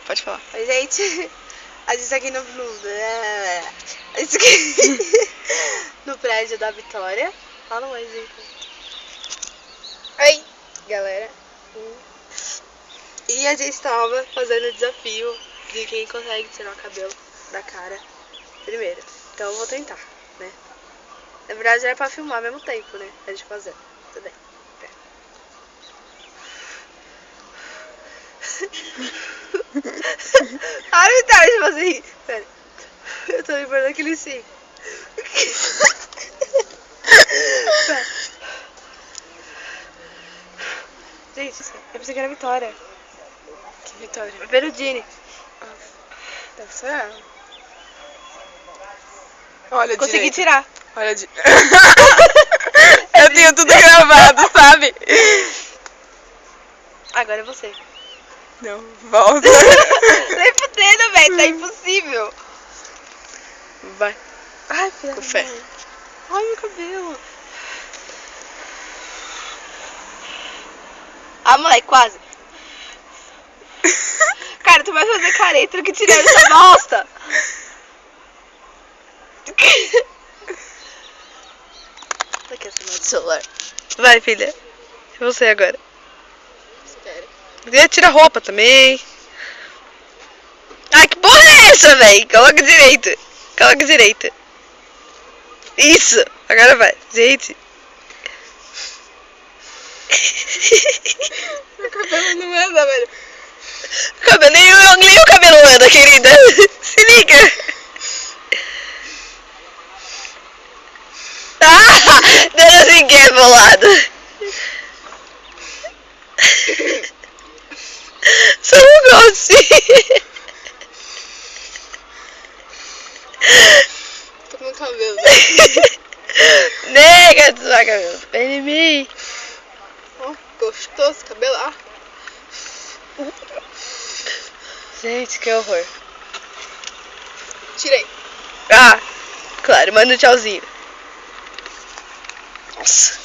Pode falar. Oi, gente. A gente tá aqui a gente tá aqui no prédio da Vitória. Fala mais, gente. Oi, galera. E a gente tava fazendo o desafio de quem consegue tirar o cabelo da cara primeiro. Então eu vou tentar, né? Na verdade era pra filmar ao mesmo tempo, né? A gente fazendo. Tudo bem. Ai, Vitória, tipo assim. Pera. Eu tô lembrando daquele sim. Gente, eu pensei que era Vitória. Que Vitória? Perudini. Deve ser ela. Olha Consegui direito. tirar. Olha de... Eu tenho tudo gravado, sabe? Agora é você. Não, volta. Nem fudendo, velho. Tá impossível. Vai. Ai, filha Com da fé. mãe. Ai, meu cabelo. Ah, moleque, quase. Cara, tu vai fazer careta do que tirar essa bosta. Aqui essa do celular. Vai, filha. É você agora. Espera. Tira a roupa também. Ai, que porra é essa, véi? Coloca direito. Coloca direito. Isso. Agora vai. Gente. Meu cabelo não anda, velho. Nem o cabelo anda, querida. Se liga. Ah, dando assim bolado. Só um grossinho. Tô com meu cabelo. Nega do seu cabelo. Vem em mim. Ó, gostoso esse cabelo, ó. Gente, que horror. Tirei. Ah, claro, manda um tchauzinho. Nossa.